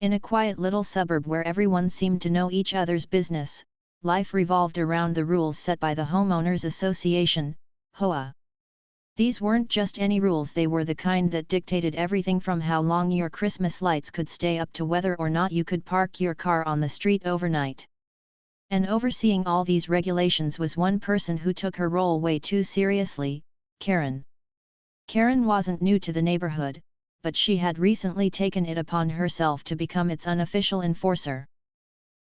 In a quiet little suburb where everyone seemed to know each other's business, life revolved around the rules set by the Homeowners Association, HOA. These weren't just any rules, they were the kind that dictated everything from how long your Christmas lights could stay up to whether or not you could park your car on the street overnight. And overseeing all these regulations was one person who took her role way too seriously, Karen. Karen wasn't new to the neighborhood, but she had recently taken it upon herself to become its unofficial enforcer.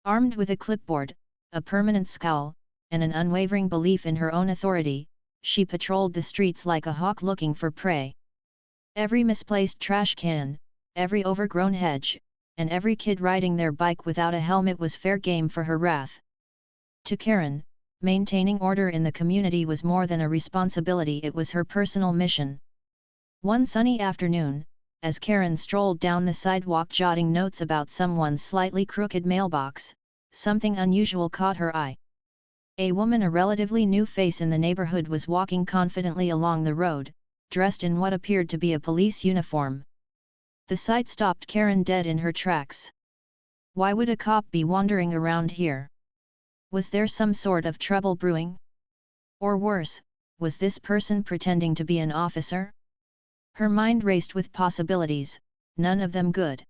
Armed with a clipboard, a permanent scowl, and an unwavering belief in her own authority, she patrolled the streets like a hawk looking for prey. Every misplaced trash can, every overgrown hedge, and every kid riding their bike without a helmet was fair game for her wrath. To Karen, maintaining order in the community was more than a responsibility, it was her personal mission. One sunny afternoon, as Karen strolled down the sidewalk jotting notes about someone's slightly crooked mailbox, something unusual caught her eye. A woman, a relatively new face in the neighborhood, was walking confidently along the road, dressed in what appeared to be a police uniform. The sight stopped Karen dead in her tracks. Why would a cop be wandering around here? Was there some sort of trouble brewing? Or worse, was this person pretending to be an officer? Her mind raced with possibilities, none of them good.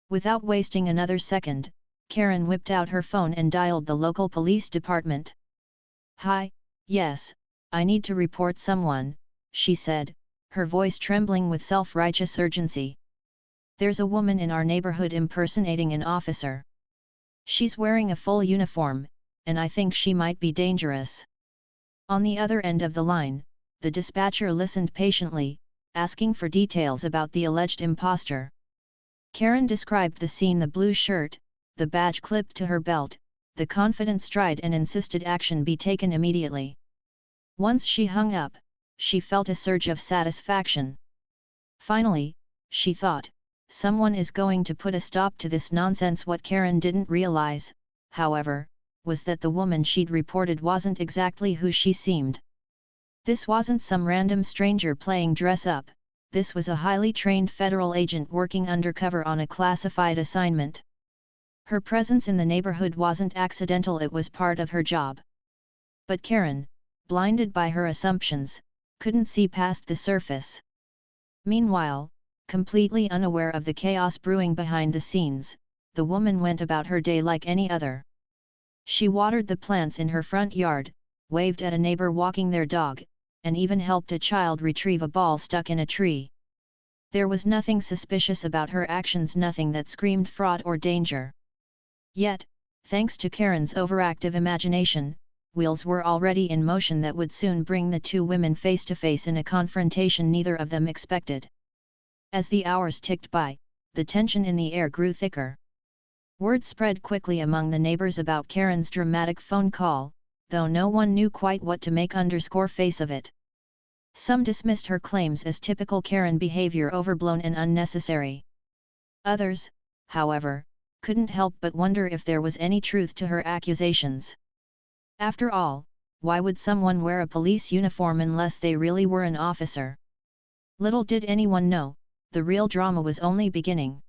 Without wasting another second, Karen whipped out her phone and dialed the local police department. "Hi, yes, I need to report someone," she said, her voice trembling with self-righteous urgency. "There's a woman in our neighborhood impersonating an officer. She's wearing a full uniform, and I think she might be dangerous." On the other end of the line, the dispatcher listened patiently, asking for details about the alleged imposter. Karen described the scene: the blue shirt, the badge clipped to her belt, the confident stride, and insisted action be taken immediately. Once she hung up, she felt a surge of satisfaction. Finally, she thought, someone is going to put a stop to this nonsense. What Karen didn't realize, however, was that the woman she'd reported wasn't exactly who she seemed. This wasn't some random stranger playing dress-up, this was a highly trained federal agent working undercover on a classified assignment. Her presence in the neighborhood wasn't accidental, it was part of her job. But Karen, blinded by her assumptions, couldn't see past the surface. Meanwhile, completely unaware of the chaos brewing behind the scenes, the woman went about her day like any other. She watered the plants in her front yard, waved at a neighbor walking their dog, and even helped a child retrieve a ball stuck in a tree. There was nothing suspicious about her actions, nothing that screamed fraud or danger. Yet, thanks to Karen's overactive imagination, wheels were already in motion that would soon bring the two women face to face in a confrontation neither of them expected. As the hours ticked by, the tension in the air grew thicker. Word spread quickly among the neighbors about Karen's dramatic phone call, though no one knew quite what to make face of it. Some dismissed her claims as typical Karen behavior, overblown and unnecessary. Others, however, couldn't help but wonder if there was any truth to her accusations. After all, why would someone wear a police uniform unless they really were an officer? Little did anyone know, the real drama was only beginning.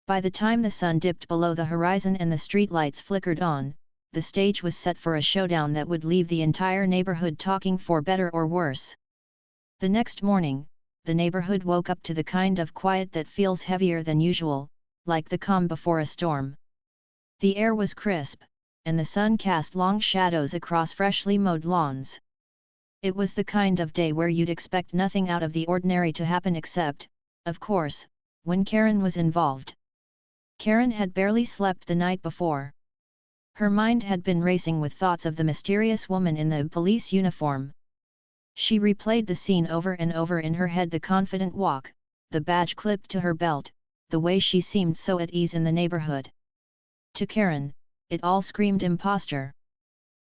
By the time the sun dipped below the horizon and the streetlights flickered on, the stage was set for a showdown that would leave the entire neighborhood talking, for better or worse. The next morning, the neighborhood woke up to the kind of quiet that feels heavier than usual, like the calm before a storm. The air was crisp, and the sun cast long shadows across freshly mowed lawns. It was the kind of day where you'd expect nothing out of the ordinary to happen except, of course, when Karen was involved. Karen had barely slept the night before. Her mind had been racing with thoughts of the mysterious woman in the police uniform. She replayed the scene over and over in her head: the confident walk, the badge clipped to her belt, the way she seemed so at ease in the neighborhood. To Karen, it all screamed imposter.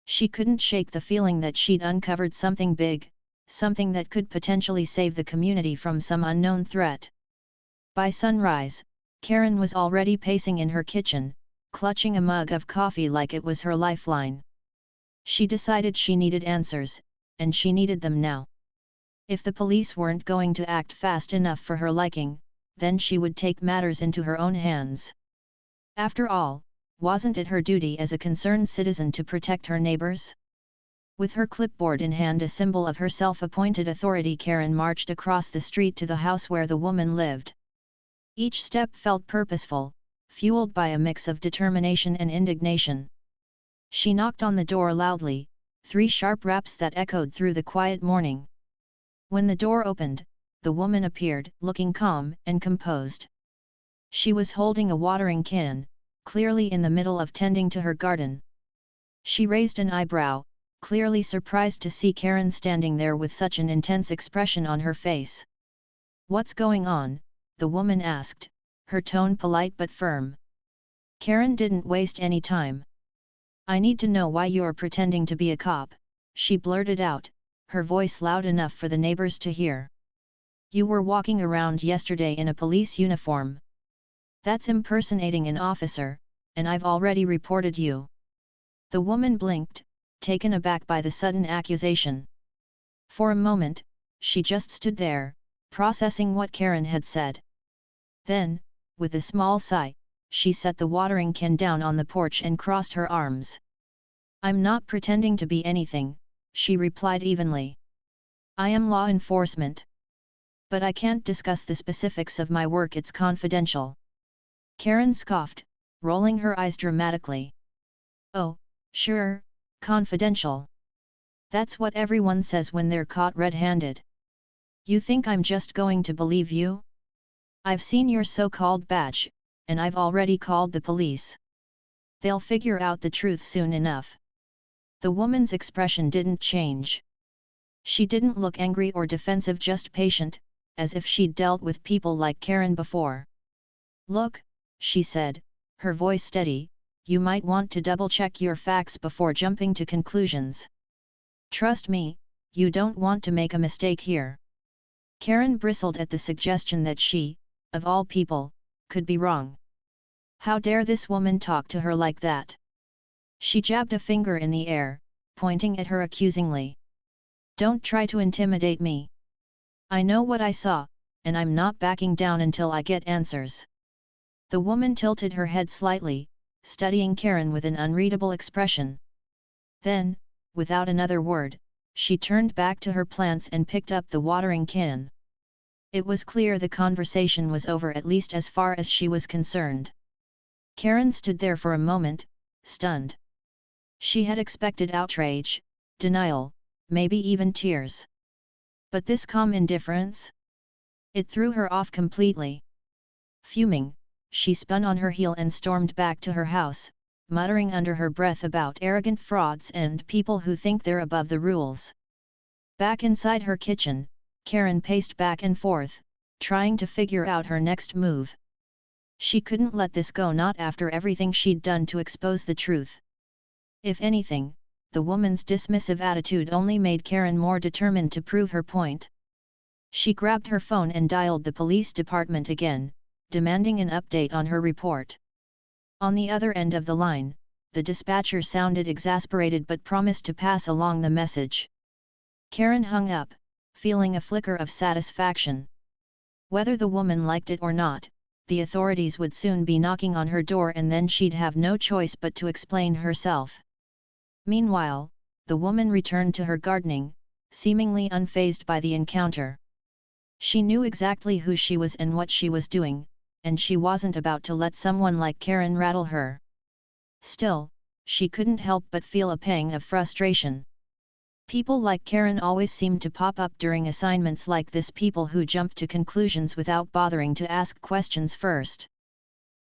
She couldn't shake the feeling that she'd uncovered something big, something that could potentially save the community from some unknown threat. By sunrise, Karen was already pacing in her kitchen, clutching a mug of coffee like it was her lifeline. She decided she needed answers, and she needed them now. If the police weren't going to act fast enough for her liking, then she would take matters into her own hands. After all, wasn't it her duty as a concerned citizen to protect her neighbors? With her clipboard in hand, a symbol of her self-appointed authority, Karen marched across the street to the house where the woman lived. Each step felt purposeful, fueled by a mix of determination and indignation. She knocked on the door loudly, 3 sharp raps that echoed through the quiet morning. When the door opened, the woman appeared, looking calm and composed. She was holding a watering can, clearly in the middle of tending to her garden. She raised an eyebrow, clearly surprised to see Karen standing there with such an intense expression on her face. "What's going on?" the woman asked, her tone polite but firm. Karen didn't waste any time. "I need to know why you're pretending to be a cop," she blurted out, her voice loud enough for the neighbors to hear. "You were walking around yesterday in a police uniform. That's impersonating an officer, and I've already reported you." The woman blinked, taken aback by the sudden accusation. For a moment, she just stood there, processing what Karen had said. Then, with a small sigh, she set the watering can down on the porch and crossed her arms. "I'm not pretending to be anything," she replied evenly. "I am law enforcement. But I can't discuss the specifics of my work, it's confidential." Karen scoffed, rolling her eyes dramatically. "Oh, sure, confidential. That's what everyone says when they're caught red-handed. You think I'm just going to believe you? I've seen your so-called badge, and I've already called the police. They'll figure out the truth soon enough." The woman's expression didn't change. She didn't look angry or defensive, just patient, as if she'd dealt with people like Karen before. "Look," she said, her voice steady, "you might want to double-check your facts before jumping to conclusions. Trust me, you don't want to make a mistake here." Karen bristled at the suggestion that she, of all people, could be wrong. How dare this woman talk to her like that? She jabbed a finger in the air, pointing at her accusingly. "Don't try to intimidate me. I know what I saw, and I'm not backing down until I get answers." The woman tilted her head slightly, studying Karen with an unreadable expression. Then, without another word, she turned back to her plants and picked up the watering can. It was clear the conversation was over, at least as far as she was concerned. Karen stood there for a moment, stunned. She had expected outrage, denial, maybe even tears. But this calm indifference? It threw her off completely. Fuming, she spun on her heel and stormed back to her house, muttering under her breath about arrogant frauds and people who think they're above the rules. Back inside her kitchen, Karen paced back and forth, trying to figure out her next move. She couldn't let this go, not after everything she'd done to expose the truth. If anything, the woman's dismissive attitude only made Karen more determined to prove her point. She grabbed her phone and dialed the police department again, demanding an update on her report. On the other end of the line, the dispatcher sounded exasperated but promised to pass along the message. Karen hung up, feeling a flicker of satisfaction. Whether the woman liked it or not, the authorities would soon be knocking on her door, and then she'd have no choice but to explain herself. Meanwhile, the woman returned to her gardening, seemingly unfazed by the encounter. She knew exactly who she was and what she was doing, and she wasn't about to let someone like Karen rattle her. Still, she couldn't help but feel a pang of frustration. People like Karen always seemed to pop up during assignments like this, people who jumped to conclusions without bothering to ask questions first.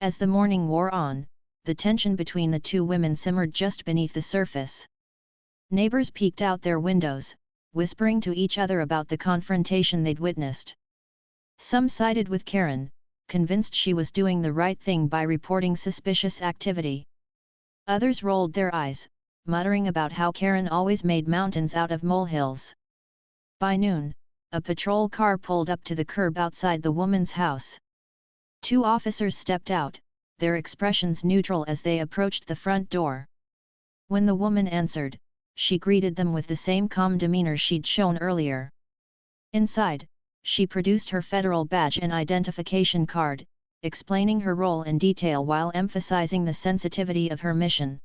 As the morning wore on, the tension between the two women simmered just beneath the surface. Neighbors peeked out their windows, whispering to each other about the confrontation they'd witnessed. Some sided with Karen, convinced she was doing the right thing by reporting suspicious activity. Others rolled their eyes, muttering about how Karen always made mountains out of molehills. By noon, a patrol car pulled up to the curb outside the woman's house. 2 officers stepped out, their expressions neutral as they approached the front door. When the woman answered, she greeted them with the same calm demeanor she'd shown earlier. Inside, she produced her federal badge and identification card, explaining her role in detail while emphasizing the sensitivity of her mission.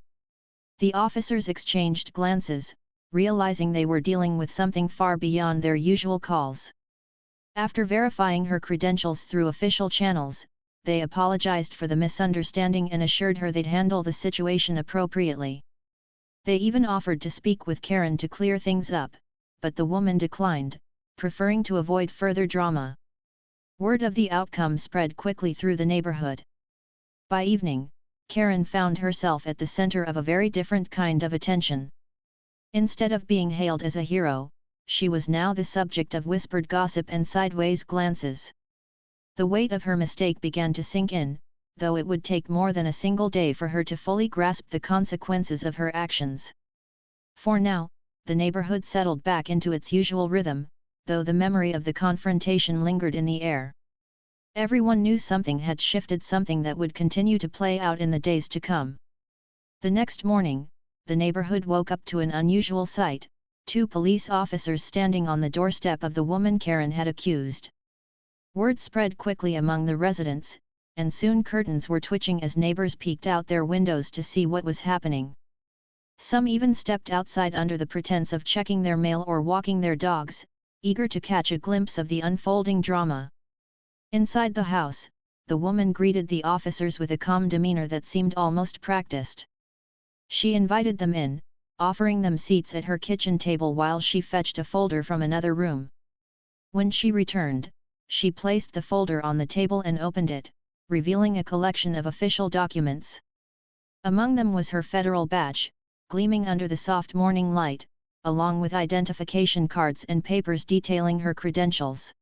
The officers exchanged glances, realizing they were dealing with something far beyond their usual calls. After verifying her credentials through official channels, they apologized for the misunderstanding and assured her they'd handle the situation appropriately. They even offered to speak with Karen to clear things up, but the woman declined, preferring to avoid further drama. Word of the outcome spread quickly through the neighborhood. By evening, Karen found herself at the center of a very different kind of attention. Instead of being hailed as a hero, she was now the subject of whispered gossip and sideways glances. The weight of her mistake began to sink in, though it would take more than a single day for her to fully grasp the consequences of her actions. For now, the neighborhood settled back into its usual rhythm, though the memory of the confrontation lingered in the air. Everyone knew something had shifted, something that would continue to play out in the days to come. The next morning, the neighborhood woke up to an unusual sight: 2 police officers standing on the doorstep of the woman Karen had accused. Word spread quickly among the residents, and soon curtains were twitching as neighbors peeked out their windows to see what was happening. Some even stepped outside under the pretense of checking their mail or walking their dogs, eager to catch a glimpse of the unfolding drama. Inside the house, the woman greeted the officers with a calm demeanor that seemed almost practiced. She invited them in, offering them seats at her kitchen table while she fetched a folder from another room. When she returned, she placed the folder on the table and opened it, revealing a collection of official documents. Among them was her federal badge, gleaming under the soft morning light, along with identification cards and papers detailing her credentials.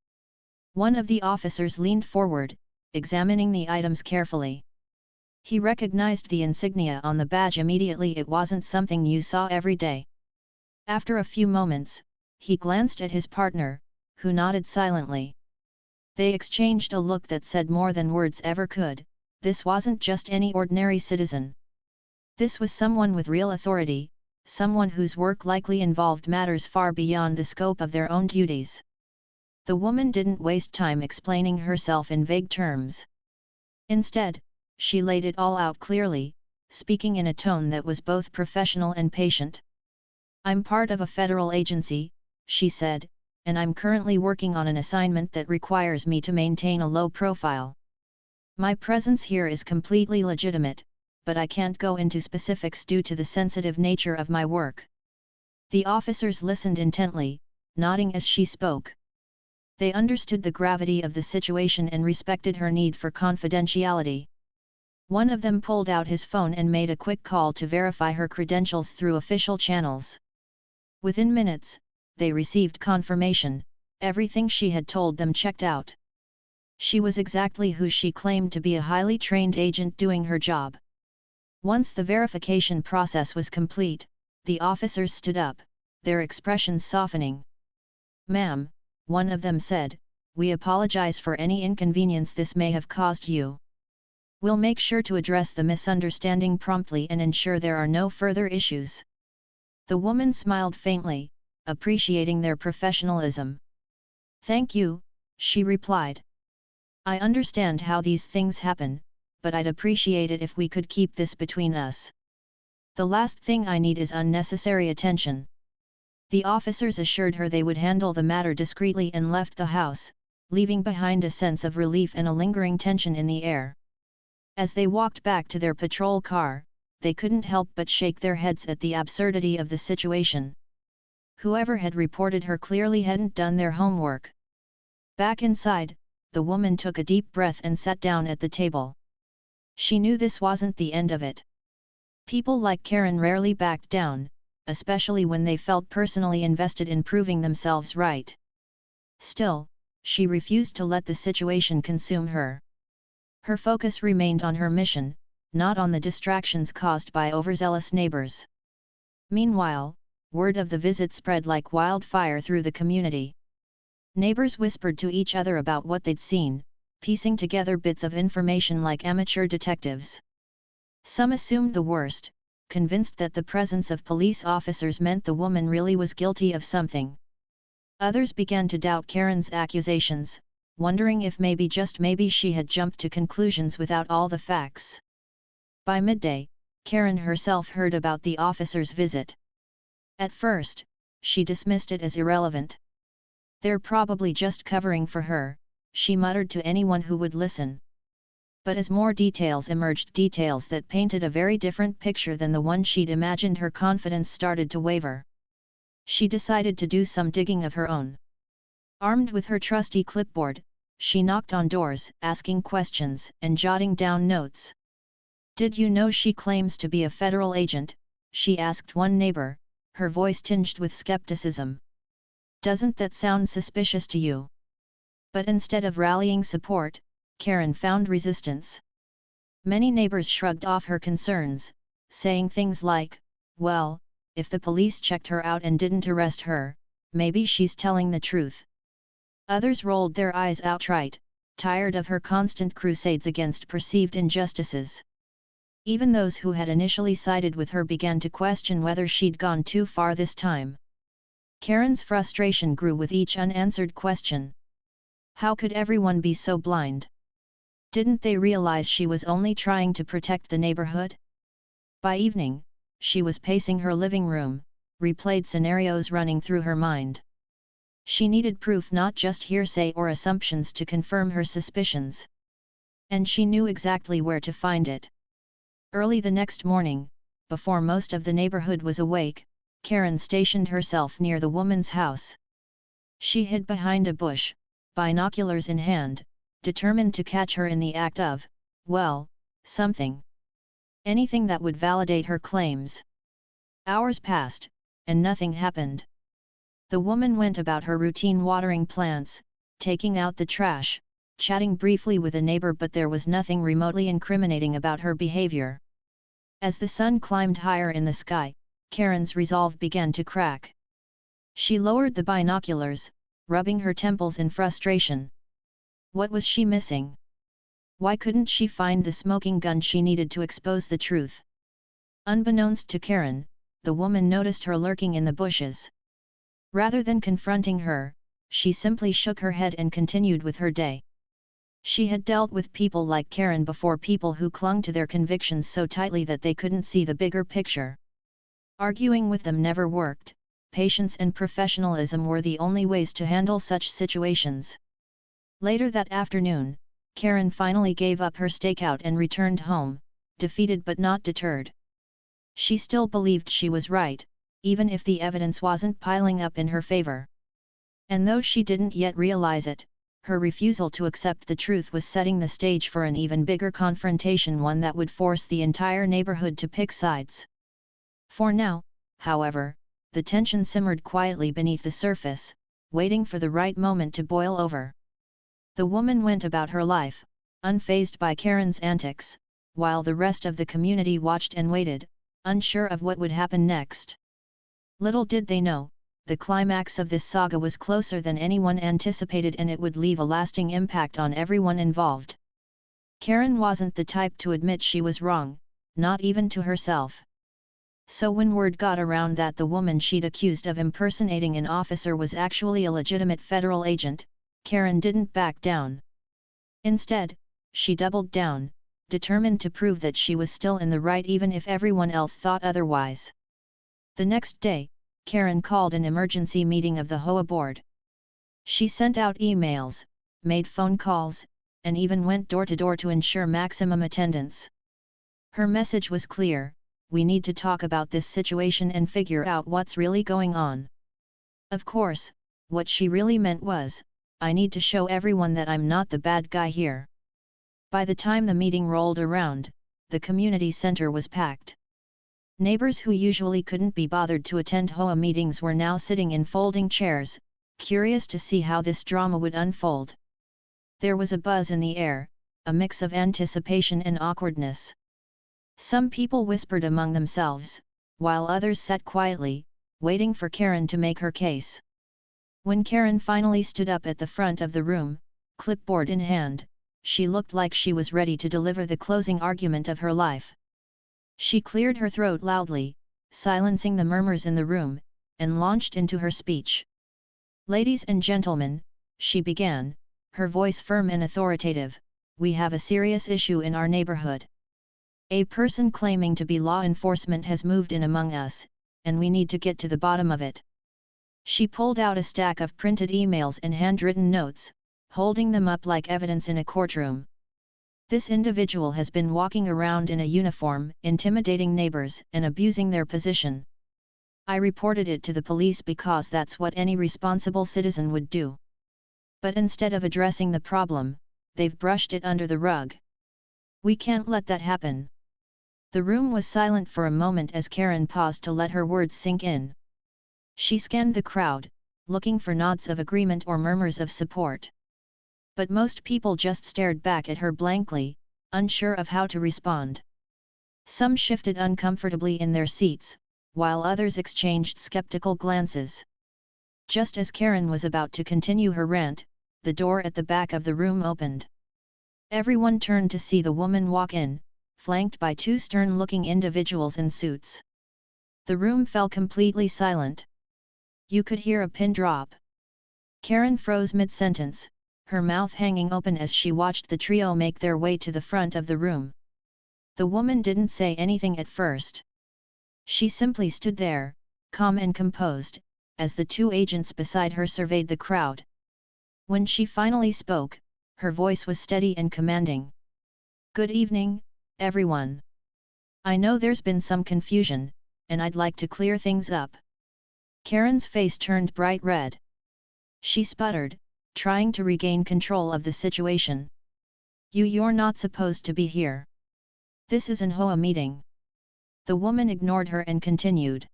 One of the officers leaned forward, examining the items carefully. He recognized the insignia on the badge immediately. It wasn't something you saw every day. After a few moments, he glanced at his partner, who nodded silently. They exchanged a look that said more than words ever could: this wasn't just any ordinary citizen. This was someone with real authority, someone whose work likely involved matters far beyond the scope of their own duties. The woman didn't waste time explaining herself in vague terms. Instead, she laid it all out clearly, speaking in a tone that was both professional and patient. "I'm part of a federal agency," she said, "and I'm currently working on an assignment that requires me to maintain a low profile. My presence here is completely legitimate, but I can't go into specifics due to the sensitive nature of my work." The officers listened intently, nodding as she spoke. They understood the gravity of the situation and respected her need for confidentiality. One of them pulled out his phone and made a quick call to verify her credentials through official channels. Within minutes, they received confirmation: everything she had told them checked out. She was exactly who she claimed to be: a highly trained agent doing her job. Once the verification process was complete, the officers stood up, their expressions softening. "Ma'am," one of them said, "we apologize for any inconvenience this may have caused you. We'll make sure to address the misunderstanding promptly and ensure there are no further issues." The woman smiled faintly, appreciating their professionalism. "Thank you," she replied. "I understand how these things happen, but I'd appreciate it if we could keep this between us. The last thing I need is unnecessary attention." The officers assured her they would handle the matter discreetly and left the house, leaving behind a sense of relief and a lingering tension in the air. As they walked back to their patrol car, they couldn't help but shake their heads at the absurdity of the situation. Whoever had reported her clearly hadn't done their homework. Back inside, the woman took a deep breath and sat down at the table. She knew this wasn't the end of it. People like Karen rarely backed down, especially when they felt personally invested in proving themselves right. Still, she refused to let the situation consume her. Her focus remained on her mission, not on the distractions caused by overzealous neighbors. Meanwhile, word of the visit spread like wildfire through the community. Neighbors whispered to each other about what they'd seen, piecing together bits of information like amateur detectives. Some assumed the worst, convinced that the presence of police officers meant the woman really was guilty of something. Others began to doubt Karen's accusations, wondering if maybe just maybe she had jumped to conclusions without all the facts. By midday, Karen herself heard about the officer's visit. At first, she dismissed it as irrelevant. "They're probably just covering for her," she muttered to anyone who would listen. But as more details emerged, details that painted a very different picture than the one she'd imagined, her confidence started to waver. She decided to do some digging of her own. Armed with her trusty clipboard, she knocked on doors, asking questions and jotting down notes. "Did you know she claims to be a federal agent?" she asked one neighbor, her voice tinged with skepticism. "Doesn't that sound suspicious to you?" But instead of rallying support, Karen found resistance. Many neighbors shrugged off her concerns, saying things like, "Well, if the police checked her out and didn't arrest her, maybe she's telling the truth." Others rolled their eyes outright, tired of her constant crusades against perceived injustices. Even those who had initially sided with her began to question whether she'd gone too far this time. Karen's frustration grew with each unanswered question. How could everyone be so blind? Didn't they realize she was only trying to protect the neighborhood? By evening, she was pacing her living room, replayed scenarios running through her mind. She needed proof, not just hearsay or assumptions, to confirm her suspicions. And she knew exactly where to find it. Early the next morning, before most of the neighborhood was awake, Karen stationed herself near the woman's house. She hid behind a bush, binoculars in hand, determined to catch her in the act of, well, something. Anything that would validate her claims. Hours passed, and nothing happened. The woman went about her routine, watering plants, taking out the trash, chatting briefly with a neighbor, but there was nothing remotely incriminating about her behavior. As the sun climbed higher in the sky, Karen's resolve began to crack. She lowered the binoculars, rubbing her temples in frustration. What was she missing? Why couldn't she find the smoking gun she needed to expose the truth? Unbeknownst to Karen, the woman noticed her lurking in the bushes. Rather than confronting her, she simply shook her head and continued with her day. She had dealt with people like Karen before, people who clung to their convictions so tightly that they couldn't see the bigger picture. Arguing with them never worked. Patience and professionalism were the only ways to handle such situations. Later that afternoon, Karen finally gave up her stakeout and returned home, defeated but not deterred. She still believed she was right, even if the evidence wasn't piling up in her favor. And though she didn't yet realize it, her refusal to accept the truth was setting the stage for an even bigger confrontation, one that would force the entire neighborhood to pick sides. For now, however, the tension simmered quietly beneath the surface, waiting for the right moment to boil over. The woman went about her life, unfazed by Karen's antics, while the rest of the community watched and waited, unsure of what would happen next. Little did they know, the climax of this saga was closer than anyone anticipated, and it would leave a lasting impact on everyone involved. Karen wasn't the type to admit she was wrong, not even to herself. So when word got around that the woman she'd accused of impersonating an officer was actually a legitimate federal agent, Karen didn't back down. Instead, she doubled down, determined to prove that she was still in the right even if everyone else thought otherwise. The next day, Karen called an emergency meeting of the HOA board. She sent out emails, made phone calls, and even went door to door to ensure maximum attendance. Her message was clear: we need to talk about this situation and figure out what's really going on. Of course, what she really meant was, I need to show everyone that I'm not the bad guy here. By the time the meeting rolled around, the community center was packed. Neighbors who usually couldn't be bothered to attend HOA meetings were now sitting in folding chairs, curious to see how this drama would unfold. There was a buzz in the air, a mix of anticipation and awkwardness. Some people whispered among themselves, while others sat quietly, waiting for Karen to make her case. When Karen finally stood up at the front of the room, clipboard in hand, she looked like she was ready to deliver the closing argument of her life. She cleared her throat loudly, silencing the murmurs in the room, and launched into her speech. "Ladies and gentlemen," she began, her voice firm and authoritative, "we have a serious issue in our neighborhood. A person claiming to be law enforcement has moved in among us, and we need to get to the bottom of it." She pulled out a stack of printed emails and handwritten notes, holding them up like evidence in a courtroom. "This individual has been walking around in a uniform, intimidating neighbors and abusing their position. I reported it to the police because that's what any responsible citizen would do. But instead of addressing the problem, they've brushed it under the rug. We can't let that happen." The room was silent for a moment as Karen paused to let her words sink in. She scanned the crowd, looking for nods of agreement or murmurs of support. But most people just stared back at her blankly, unsure of how to respond. Some shifted uncomfortably in their seats, while others exchanged skeptical glances. Just as Karen was about to continue her rant, the door at the back of the room opened. Everyone turned to see the woman walk in, flanked by two stern-looking individuals in suits. The room fell completely silent. You could hear a pin drop. Karen froze mid-sentence, her mouth hanging open as she watched the trio make their way to the front of the room. The woman didn't say anything at first. She simply stood there, calm and composed, as the two agents beside her surveyed the crowd. When she finally spoke, her voice was steady and commanding. "Good evening, everyone. I know there's been some confusion, and I'd like to clear things up." Karen's face turned bright red. She sputtered, trying to regain control of the situation. You're not supposed to be here. This is an HOA meeting." The woman ignored her and continued.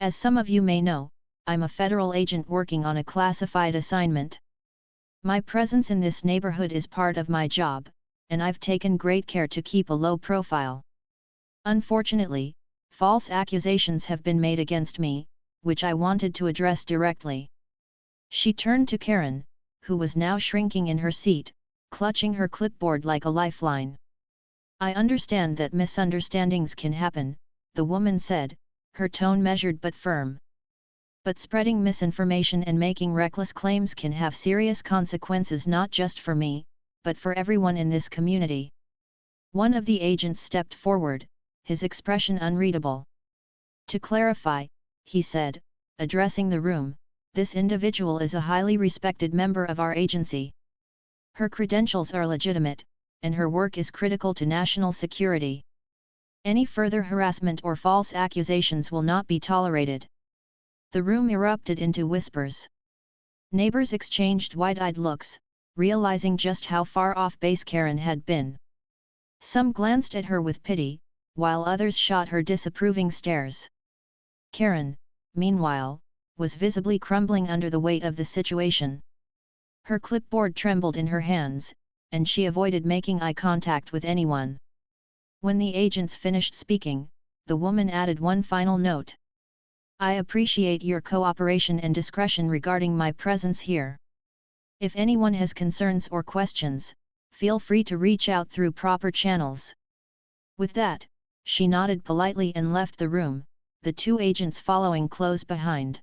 "As some of you may know, I'm a federal agent working on a classified assignment. My presence in this neighborhood is part of my job, and I've taken great care to keep a low profile. Unfortunately, false accusations have been made against me, which I wanted to address directly." She turned to Karen, who was now shrinking in her seat, clutching her clipboard like a lifeline. "I understand that misunderstandings can happen," the woman said, her tone measured but firm. "But spreading misinformation and making reckless claims can have serious consequences not just for me, but for everyone in this community." One of the agents stepped forward, his expression unreadable. "To clarify," he said, addressing the room, "this individual is a highly respected member of our agency. Her credentials are legitimate, and her work is critical to national security. Any further harassment or false accusations will not be tolerated." The room erupted into whispers. Neighbors exchanged wide-eyed looks, realizing just how far off base Karen had been. Some glanced at her with pity, while others shot her disapproving stares. Karen, meanwhile, was visibly crumbling under the weight of the situation. Her clipboard trembled in her hands, and she avoided making eye contact with anyone. When the agents finished speaking, the woman added one final note. "I appreciate your cooperation and discretion regarding my presence here. If anyone has concerns or questions, feel free to reach out through proper channels." With that, she nodded politely and left the room, the two agents following close behind.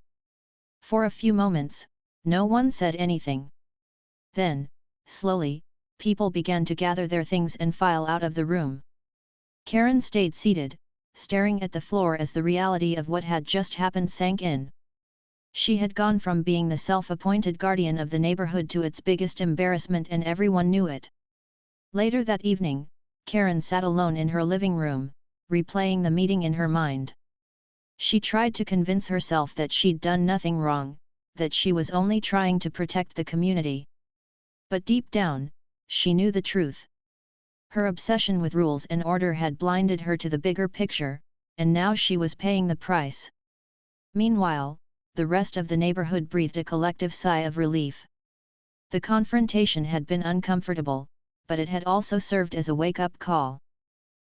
For a few moments, no one said anything. Then, slowly, people began to gather their things and file out of the room. Karen stayed seated, staring at the floor as the reality of what had just happened sank in. She had gone from being the self-appointed guardian of the neighborhood to its biggest embarrassment, and everyone knew it. Later that evening, Karen sat alone in her living room, replaying the meeting in her mind. She tried to convince herself that she'd done nothing wrong, that she was only trying to protect the community. But deep down, she knew the truth. Her obsession with rules and order had blinded her to the bigger picture, and now she was paying the price. Meanwhile, the rest of the neighborhood breathed a collective sigh of relief. The confrontation had been uncomfortable, but it had also served as a wake-up call.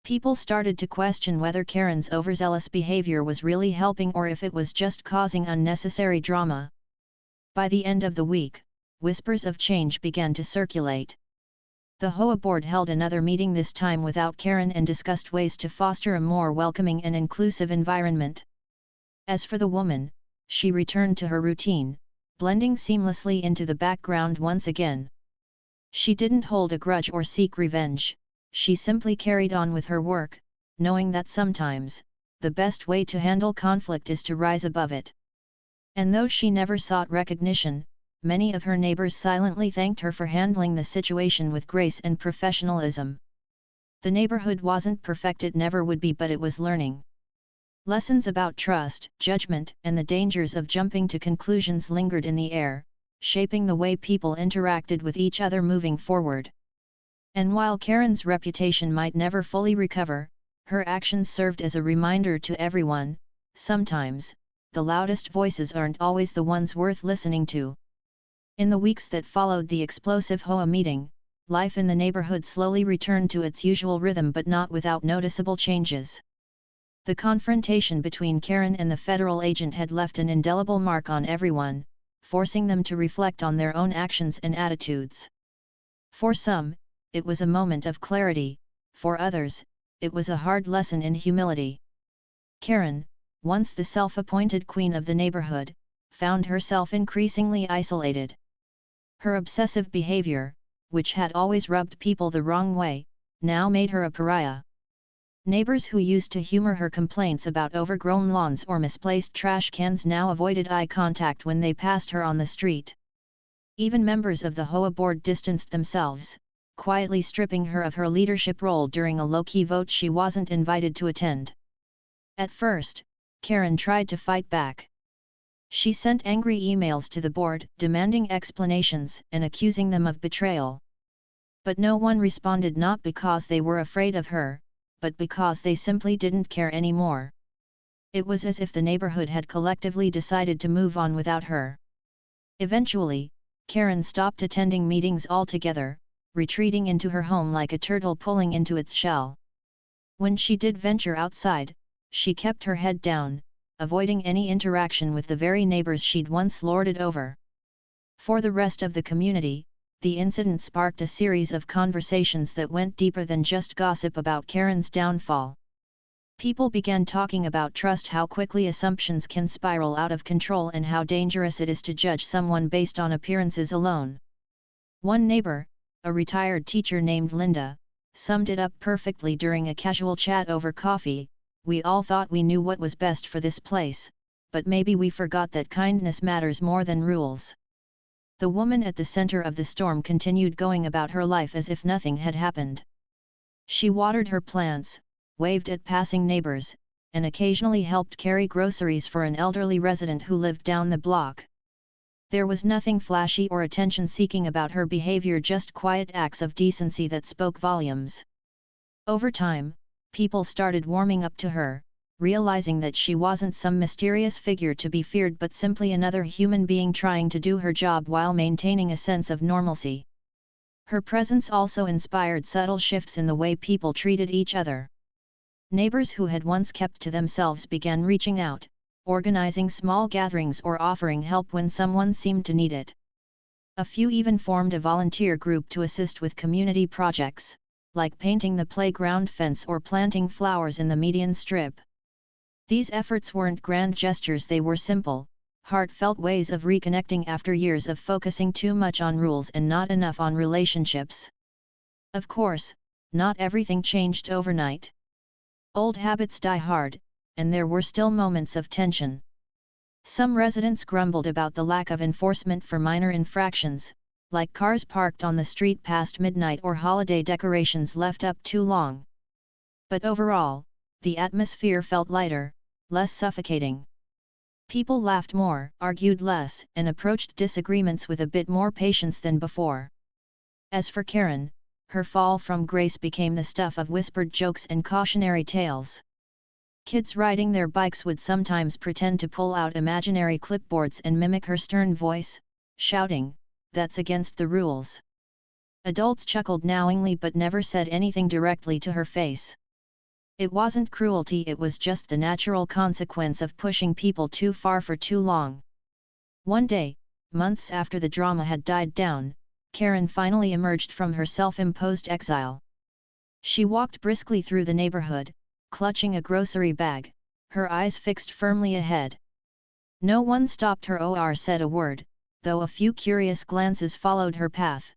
People started to question whether Karen's overzealous behavior was really helping or if it was just causing unnecessary drama. By the end of the week, whispers of change began to circulate. The HOA board held another meeting, this time without Karen, and discussed ways to foster a more welcoming and inclusive environment. As for the woman, she returned to her routine, blending seamlessly into the background once again. She didn't hold a grudge or seek revenge, she simply carried on with her work, knowing that sometimes, the best way to handle conflict is to rise above it. And though she never sought recognition, many of her neighbors silently thanked her for handling the situation with grace and professionalism. The neighborhood wasn't perfect, it never would be, but it was learning. Lessons about trust, judgment, and the dangers of jumping to conclusions lingered in the air, shaping the way people interacted with each other moving forward. And while Karen's reputation might never fully recover, her actions served as a reminder to everyone, sometimes, the loudest voices aren't always the ones worth listening to. In the weeks that followed the explosive HOA meeting, life in the neighborhood slowly returned to its usual rhythm, but not without noticeable changes. The confrontation between Karen and the federal agent had left an indelible mark on everyone, forcing them to reflect on their own actions and attitudes. For some, it was a moment of clarity, for others, it was a hard lesson in humility. Karen, once the self-appointed queen of the neighborhood, found herself increasingly isolated. Her obsessive behavior, which had always rubbed people the wrong way, now made her a pariah. Neighbors who used to humor her complaints about overgrown lawns or misplaced trash cans now avoided eye contact when they passed her on the street. Even members of the HOA board distanced themselves, quietly stripping her of her leadership role during a low-key vote she wasn't invited to attend. At first, Karen tried to fight back. She sent angry emails to the board, demanding explanations and accusing them of betrayal. But no one responded, not because they were afraid of her, but because they simply didn't care anymore. It was as if the neighborhood had collectively decided to move on without her. Eventually, Karen stopped attending meetings altogether, retreating into her home like a turtle pulling into its shell. When she did venture outside, she kept her head down, avoiding any interaction with the very neighbors she'd once lorded over. For the rest of the community, the incident sparked a series of conversations that went deeper than just gossip about Karen's downfall. People began talking about trust, how quickly assumptions can spiral out of control, and how dangerous it is to judge someone based on appearances alone. One neighbor, a retired teacher named Linda, summed it up perfectly during a casual chat over coffee: "We all thought we knew what was best for this place, but maybe we forgot that kindness matters more than rules." The woman at the center of the storm continued going about her life as if nothing had happened. She watered her plants, waved at passing neighbors, and occasionally helped carry groceries for an elderly resident who lived down the block. There was nothing flashy or attention-seeking about her behavior, just quiet acts of decency that spoke volumes. Over time, people started warming up to her, realizing that she wasn't some mysterious figure to be feared, but simply another human being trying to do her job while maintaining a sense of normalcy. Her presence also inspired subtle shifts in the way people treated each other. Neighbors who had once kept to themselves began reaching out, organizing small gatherings or offering help when someone seemed to need it. A few even formed a volunteer group to assist with community projects, like painting the playground fence or planting flowers in the median strip. These efforts weren't grand gestures, they were simple, heartfelt ways of reconnecting after years of focusing too much on rules and not enough on relationships. Of course, not everything changed overnight. Old habits die hard, and there were still moments of tension. Some residents grumbled about the lack of enforcement for minor infractions, like cars parked on the street past midnight or holiday decorations left up too long. But overall, the atmosphere felt lighter, less suffocating. People laughed more, argued less, and approached disagreements with a bit more patience than before. As for Karen, her fall from grace became the stuff of whispered jokes and cautionary tales. Kids riding their bikes would sometimes pretend to pull out imaginary clipboards and mimic her stern voice, shouting, "That's against the rules." Adults chuckled knowingly but never said anything directly to her face. It wasn't cruelty, it was just the natural consequence of pushing people too far for too long. One day, months after the drama had died down, Karen finally emerged from her self-imposed exile. She walked briskly through the neighborhood, clutching a grocery bag, her eyes fixed firmly ahead. No one stopped her or said a word, though a few curious glances followed her path.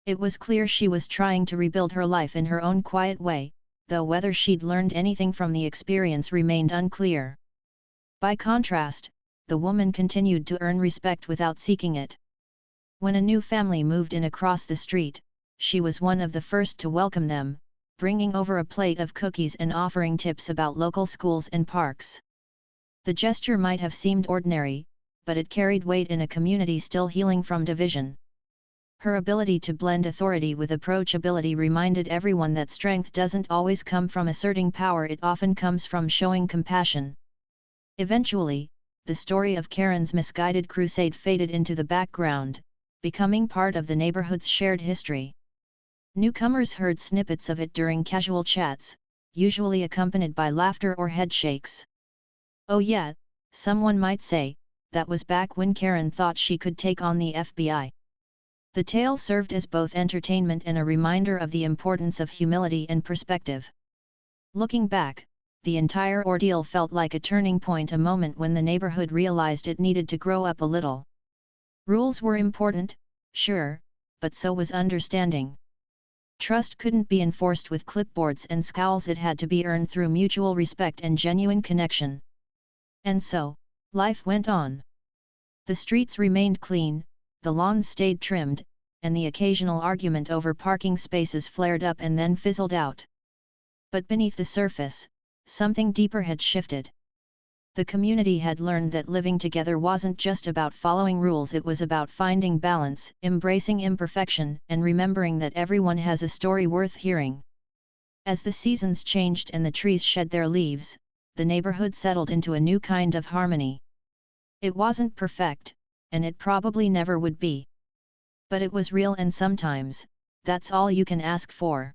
It was clear she was trying to rebuild her life in her own quiet way, though whether she'd learned anything from the experience remained unclear. By contrast, the woman continued to earn respect without seeking it. When a new family moved in across the street, she was one of the first to welcome them, bringing over a plate of cookies and offering tips about local schools and parks. The gesture might have seemed ordinary, but it carried weight in a community still healing from division. Her ability to blend authority with approachability reminded everyone that strength doesn't always come from asserting power, it often comes from showing compassion. Eventually, the story of Karen's misguided crusade faded into the background, becoming part of the neighborhood's shared history. Newcomers heard snippets of it during casual chats, usually accompanied by laughter or headshakes. "Oh yeah," someone might say, "that was back when Karen thought she could take on the FBI." The tale served as both entertainment and a reminder of the importance of humility and perspective. Looking back, the entire ordeal felt like a turning point, a moment when the neighborhood realized it needed to grow up a little. Rules were important, sure, but so was understanding. Trust couldn't be enforced with clipboards and scowls, it had to be earned through mutual respect and genuine connection. And so, life went on. The streets remained clean, the lawns stayed trimmed, and the occasional argument over parking spaces flared up and then fizzled out. But beneath the surface, something deeper had shifted. The community had learned that living together wasn't just about following rules, it was about finding balance, embracing imperfection, and remembering that everyone has a story worth hearing. As the seasons changed and the trees shed their leaves, the neighborhood settled into a new kind of harmony. It wasn't perfect, and it probably never would be. But it was real, and sometimes, that's all you can ask for.